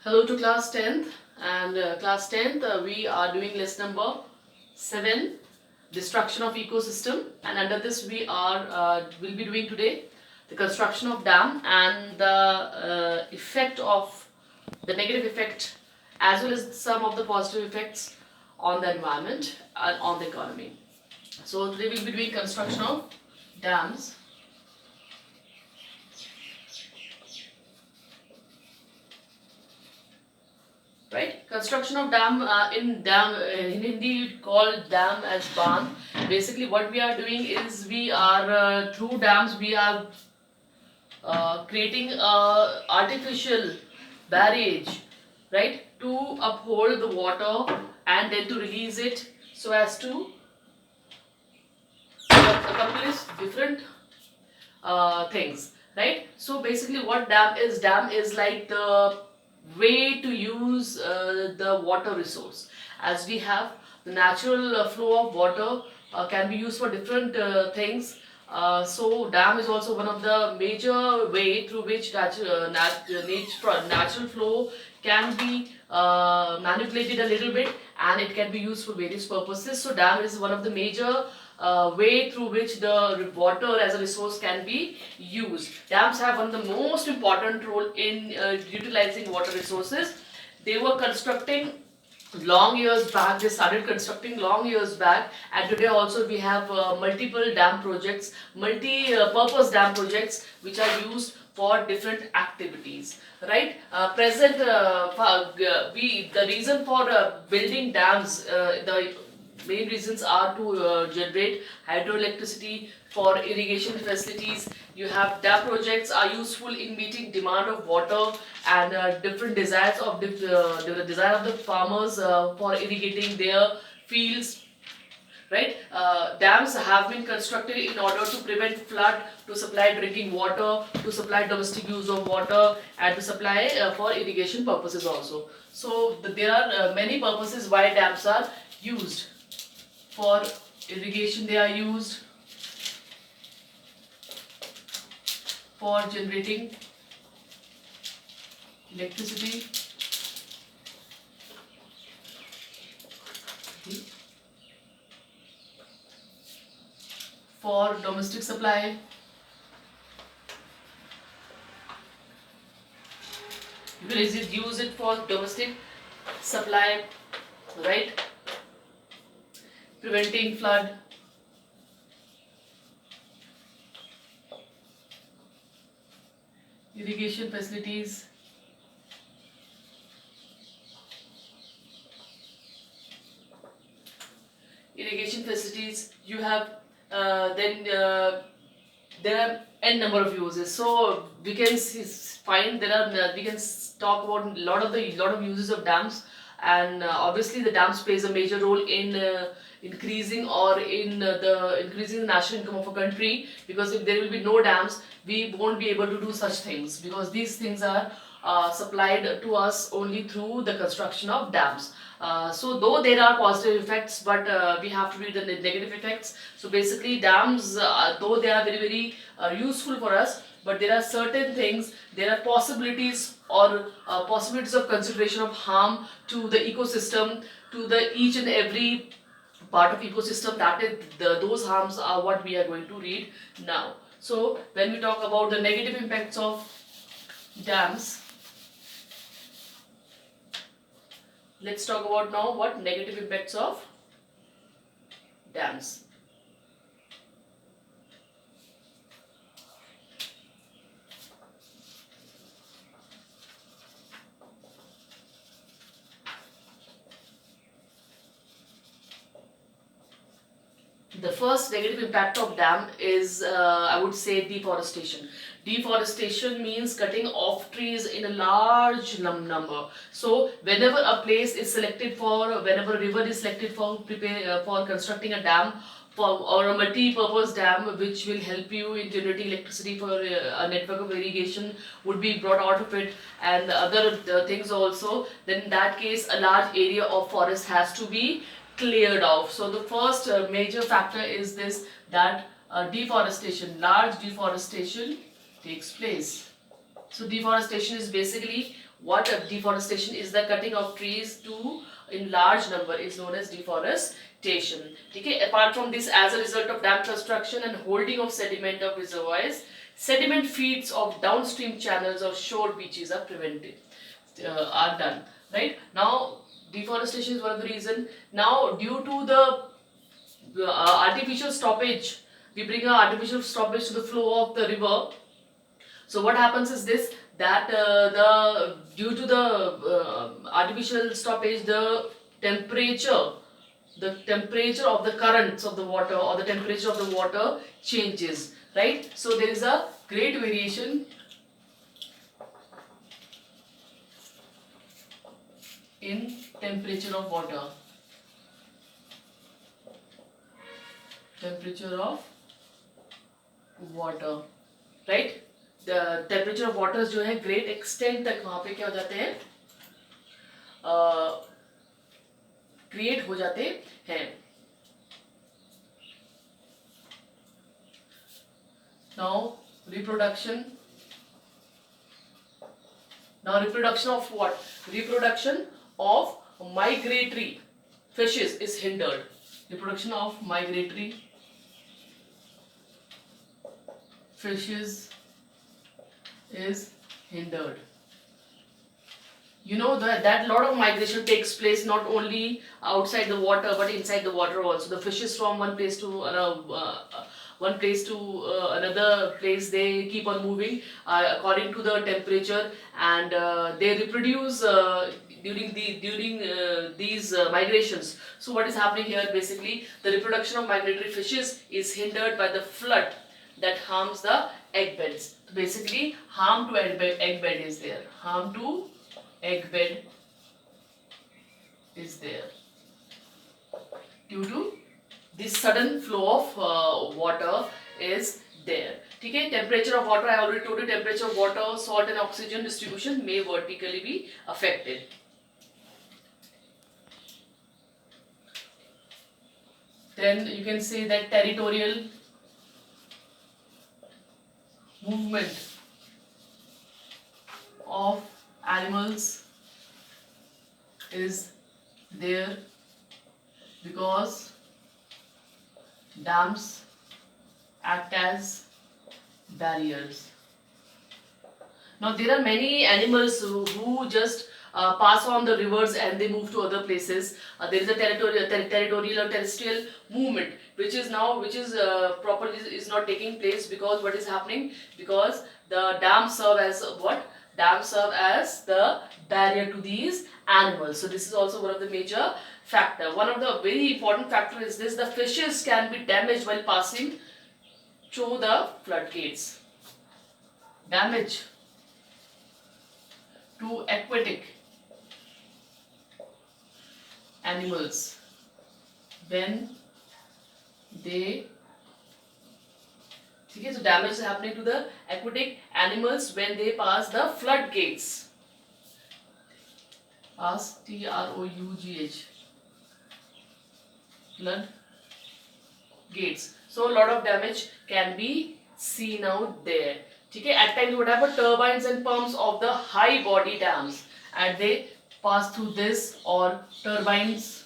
Hello to class 10th and class 10th we are doing lesson number 7, destruction of ecosystem, and under this we are will be doing today the construction of dam and the effect of the negative effect as well as some of the positive effects on the environment and on the economy. So today we'll be doing construction of dams. Right, construction of dam in Hindi called dam as band. Basically, what we are doing is we are through dams we are creating a artificial barrage, right, to uphold the water and then to release it so as to accomplish different things, right? So basically, what dam is like the way to use the water resource, as we have the natural flow of water can be used for different things. So dam is also one of the major way through which natural flow can be manipulated a little bit and it can be used for various purposes. So dam is one of the major way through which the water as a resource can be used. Dams have one of the most important role in utilizing water resources. They were constructing long years back. They started constructing long years back, and today also we have multiple dam projects, multi-purpose dam projects which are used for different activities, right? The reason for building dams, the main reasons are to generate hydroelectricity for irrigation facilities. You have dam projects are useful in meeting demand of water and different desires of the desire of the farmers for irrigating their fields, right? Dams have been constructed in order to prevent flood, to supply drinking water, to supply domestic use of water, and to supply for irrigation purposes also. So there are many purposes why dams are used. For irrigation they are used, for generating electricity, for domestic supply, you can use it for domestic supply, right? Preventing flood, irrigation facilities, you have there are n number of uses. So we can find we can talk about a lot of uses of dams, and obviously the dams plays a major role in increasing the national income of a country, because if there will be no dams we won't be able to do such things, because these things are supplied to us only through the construction of dams. So though there are positive effects, but we have to read the negative effects. So basically dams, though they are very useful for us, but there are certain things, there are possibilities or possibilities of consideration of harm to the ecosystem, to the each and every part of ecosystem. That is those harms are what we are going to read now. So when we talk about the negative impacts of dams, let's talk about now what negative impacts of dams. The first negative impact of dam is, I would say, deforestation. Deforestation means cutting off trees in a large number. So whenever a place is selected for, whenever a river is selected for for constructing a dam, or a multi-purpose dam which will help you in generating electricity for a network of irrigation would be brought out of it, and other things also, then in that case a large area of forest has to be cleared off. So the first major factor is this, that large deforestation takes place. So deforestation is basically what deforestation is, the cutting of trees to in large number is known as deforestation. Okay, apart from this, as a result of dam construction and holding of sediment of reservoirs, sediment feeds of downstream channels or shore beaches are prevented, are done. Right now, deforestation is one of the reason. Now, due to the artificial stoppage, we bring an artificial stoppage to the flow of the river. So what happens is this, that the due to the artificial stoppage, the temperature of the currents of the water, or the temperature of the water changes, right? So there is a great variation in temperature of water. Temperature of water, right? The temperature of water जो है great extent तक वहाँ पे क्या हो जाते हैं, create हो जाते हैं. Now reproduction. Now reproduction of what? Reproduction of migratory fishes is hindered. Reproduction of migratory fishes is hindered. You know that lot of migration takes place not only outside the water but inside the water also. The fishes from one place to another place, they keep on moving according to the temperature, and they reproduce during these migrations. So what is happening here, basically the reproduction of migratory fishes is hindered by the flood that harms the egg beds. So basically harm to egg bed is there. Harm to egg bed is there due to this sudden flow of water is there. Okay, temperature of water, I already told you, temperature of water, salt and oxygen distribution may vertically be affected. Then you can say that territorial movement of animals is there because dams act as barriers. Now there are many animals who just pass on the rivers and they move to other places. There is a territorial or terrestrial movement which is properly is not taking place, because what is happening, because the dams serve as what? Dams serve as the barrier to these animals. So this is also one of the major factor. One of the very important factor is this: the fishes can be damaged while passing through the floodgates. Damage to aquatic animals when they, okay, so damage is happening to the aquatic animals when they pass the floodgates. Pass, TROUGH, flood gates. So a lot of damage can be seen out there. Okay, at times what happen, turbines and pumps of the high body dams, and they pass through this, or turbines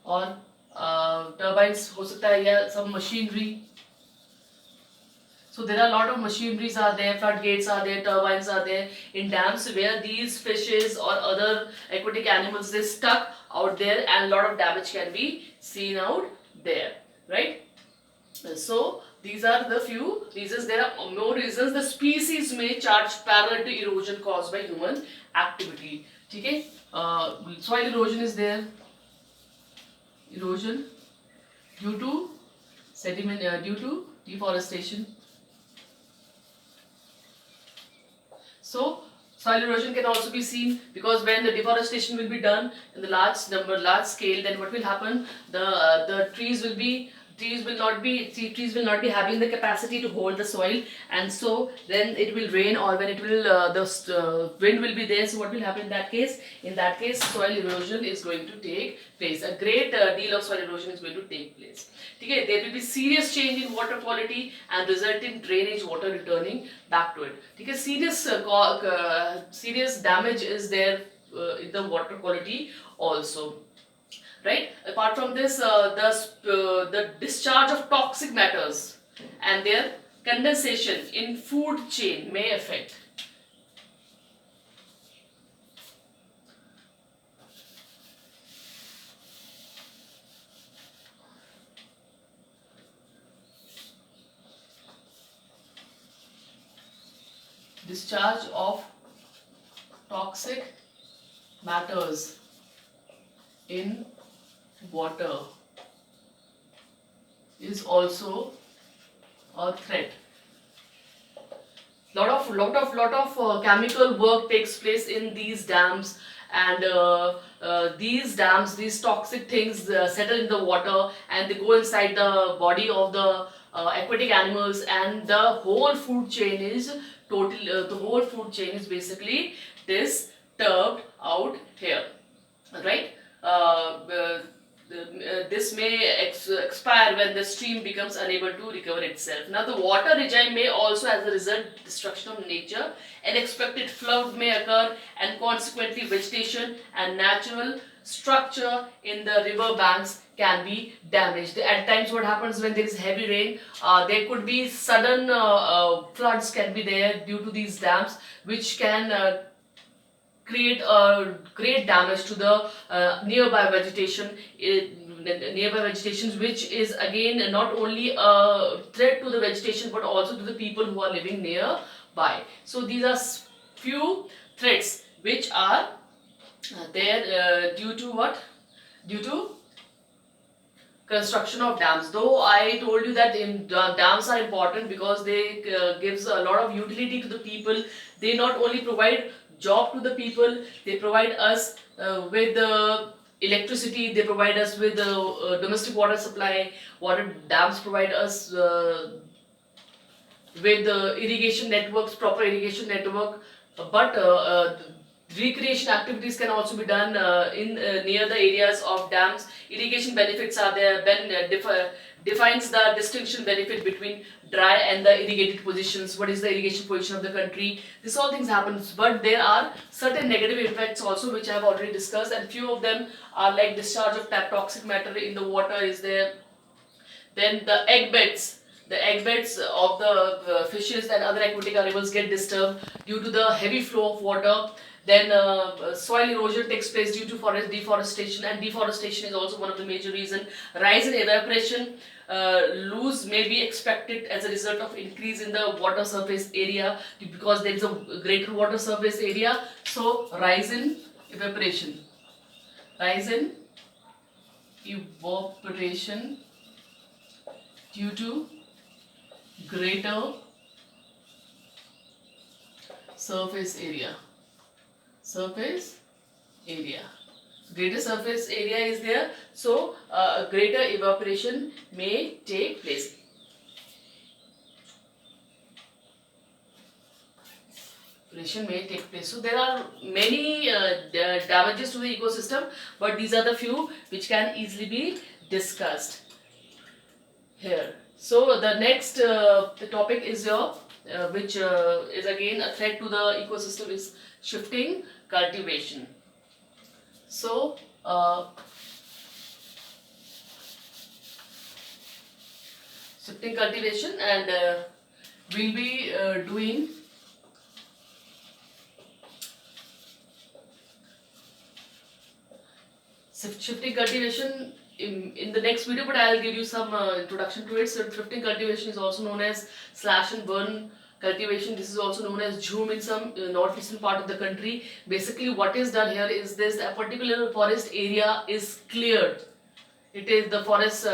हो सकता है, या some machinery. So there are a lot of machineries are there, floodgates are there, turbines are there in dams where these fishes or other aquatic animals, they stuck out there, and a lot of damage can be seen out there, right? So these are the few reasons. There are more reasons. The species may charge parallel to erosion caused by human activity. Okay, soil erosion is there. Erosion due to sediment, due to deforestation. So soil erosion can also be seen because when the deforestation will be done in the large scale, then what will happen? The trees will be trees will not be having the capacity to hold the soil, and so then it will rain, or when it will wind will be there. So what will happen in that case? In that case, soil erosion is going to take place. A great deal of soil erosion is going to take place. Okay, there will be serious change in water quality and resulting drainage water returning back to it. Okay, serious damage is there in the water quality also. Right. Apart from this, the discharge of toxic matters and their condensation in food chain may affect. Discharge of toxic matters in water is also a threat. Lot of chemical work takes place in these dams, and these toxic things settle in the water, and they go inside the body of the aquatic animals, and the whole food chain is basically disturbed out here, right? This may expire when the stream becomes unable to recover itself. Now, the water regime may also, as a result, destruction of nature. Unexpected flood may occur, and consequently, vegetation and natural structure in the river banks can be damaged. At times, what happens when there is heavy rain, there could be sudden floods can be there due to these dams, which can create great damage to the nearby vegetation. Nearby vegetations, which is again not only a threat to the vegetation but also to the people who are living nearby. So these are few threats which are there due to what? Due to construction of dams. Though I told you that dams are important because they gives a lot of utility to the people. They not only provide job to the people, they provide us with electricity, they provide us with domestic water supply. Water dams provide us with irrigation networks, proper irrigation network, but recreation activities can also be done in near the areas of dams. Irrigation benefits are there. Ben defines the distinction benefit between dry and the irrigated positions. What is the irrigation position of the country? This all things happens, but there are certain negative effects also, which I have already discussed, and few of them are like discharge of toxic matter in the water is there. Then the egg beds. The egg beds of the fishes and other aquatic animals get disturbed due to the heavy flow of water. Then soil erosion takes place due to forest deforestation, and deforestation is also one of the major reasons. Rise in evaporation, loss may be expected as a result of increase in the water surface area, because there is a greater water surface area. So rise in evaporation, rise in evaporation due to greater surface area. Greater surface area is there, so greater evaporation may take place. So there are many damages to the ecosystem, but these are the few which can easily be discussed here. So the next the topic is which is again a threat to the ecosystem, is shifting cultivation. So shifting cultivation, and we'll be doing shifting cultivation in the next video, but I'll give you some introduction to it. So shifting cultivation is also known as slash and burn cultivation. This is also known as jhum in some northeastern part of the country. Basically what is done here is this: a particular forest area is cleared. It is the forest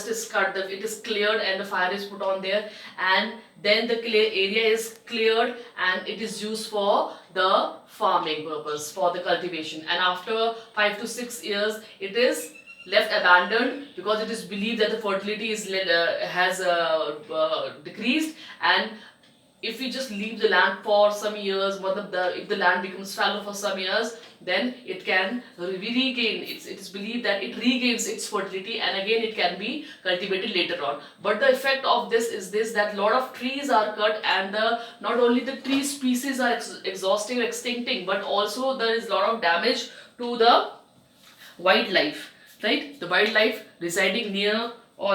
is cut, it is cleared, and the fire is put on there, and then the area is cleared and it is used for the farming purpose, for the cultivation, and after 5 to 6 years it is left abandoned because it is believed that the fertility has decreased. And if we just leave the land for some years, if the land becomes fallow for some years, then it can regain. It is believed that it regains its fertility, and again it can be cultivated later on. But the effect of this is this, that lot of trees are cut, and not only the tree species are exhausting or extincting, but also there is a lot of damage to the wildlife, right? The wildlife residing near or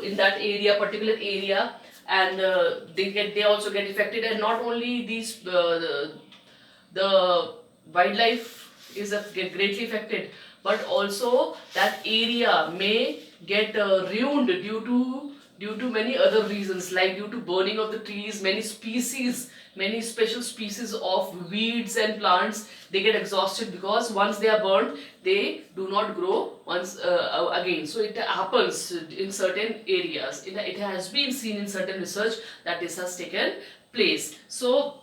in that area, particular area, and they also get affected. And not only these the wildlife is get greatly affected, but also that area may get ruined due to many other reasons, like due to burning of the trees. Many special species of weeds and plants, they get exhausted because once they are burned, they do not grow once again. So it happens in certain areas. It has been seen in certain research that this has taken place. So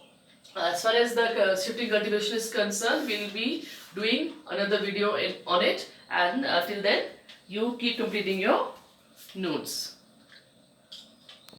as far as the shifting cultivation is concerned, we will be doing another video on it, and till then you keep completing your notes.